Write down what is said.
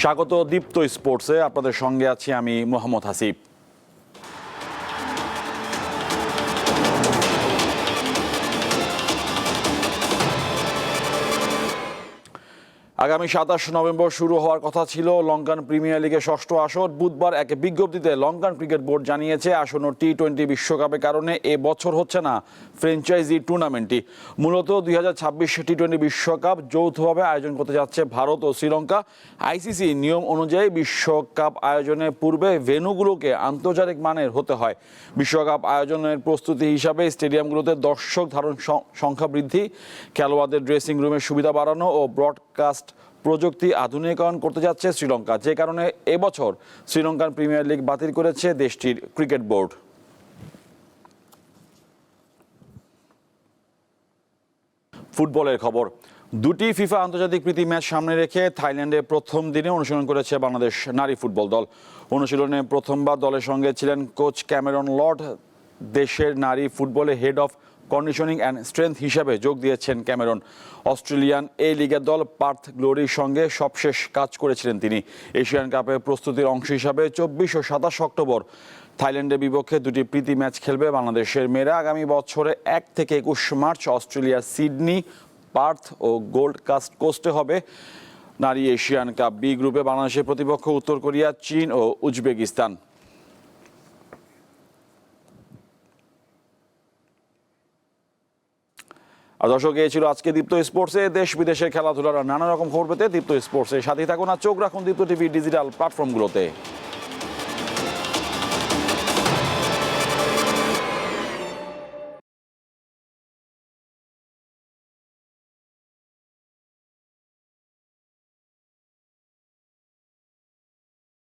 স্বাগত দীপ্ত স্পোর্টসে, আপনাদের সঙ্গে আছি আমি মোহাম্মদ হাসিব। আগামী ২৭ নভেম্বর শুরু হওয়ার কথা ছিল লঙ্কান প্রিমিয়ার লিগের ষষ্ঠ আসর। বুধবার এক বিজ্ঞপ্তিতে লঙ্কান ক্রিকেট বোর্ড জানিয়েছে আসন্ন টি-20 বিশ্বকাপের কারণে এবছর হচ্ছে না ফ্র্যাঞ্চাইজি টুর্নামেন্টটি। মূলত ২০২৬ টি-20 বিশ্বকাপ যৌথভাবে আয়োজন করতে যাচ্ছে ভারত ও শ্রীলঙ্কা। আইসিসি নিয়ম অনুযায়ী বিশ্বকাপ আয়োজনের পূর্বে ভেন্যুগুলোকে আন্তর্জাতিক মানের হতে হয়। বিশ্বকাপ আয়োজনের প্রস্তুতি হিসাবে স্টেডিয়ামগুলোতে দর্শক ধারণ সংখ্যা বৃদ্ধি, খেলোয়াড়দের ড্রেসিং রুমের সুবিধা বাড়ানো ও ব্রডকাস্ট প্রযুক্তি আধুনিকরণ করতে যাচ্ছে শ্রীলঙ্কা, যে কারণে এবছর শ্রীলঙ্কান প্রিমিয়ার লিগ বাতিল করেছে দেশটির ক্রিকেট বোর্ড। ফুটবলের খবর। দুটি ফিফা আন্তর্জাতিক প্রীতি ম্যাচ সামনে রেখে থাইল্যান্ডে প্রথম দিনে অনুশীলন করেছে বাংলাদেশ নারী ফুটবল দল। অনুশীলনে প্রথমবার দলের সঙ্গে ছিলেন কোচ ক্যামেরন লর্ড। দেশের নারী ফুটবলে head of conditioning and strength হিসেবে যোগ দিয়েছেন ক্যামেরন। অস্ট্রেলিয়ান এই লিগের দল পার্থ গ্লোরির সঙ্গে সবশেষ কাজ করেছিলেন তিনি। এশিয়ান কাপের প্রস্তুতির অংশ হিসাবে ২৪ ও ২৭ অক্টোবর থাইল্যান্ডের বিপক্ষে দুটি প্রীতি ম্যাচ খেলবে বাংলাদেশের মেয়েরা। আগামী বছরে ১ থেকে ২১ মার্চ অস্ট্রেলিয়ার সিডনি, পার্থ ও গোল্ড কোস্টে হবে নারী এশিয়ান কাপ। বি গ্রুপে বাংলাদেশের প্রতিপক্ষ উত্তর কোরিয়া, চীন ও উজবেকিস্তান। দর্শক, এই ছিল আজকে দীপ্ত স্পোর্টসে। দেশ বিদেশের খেলাধুলার নানা রকম খবর পেতে দীপ্ত স্পোর্টসের সাথে থাকুন আর চোখ রাখুন দীপ্ত টিভি ডিজিটাল প্ল্যাটফর্মগুলোতে।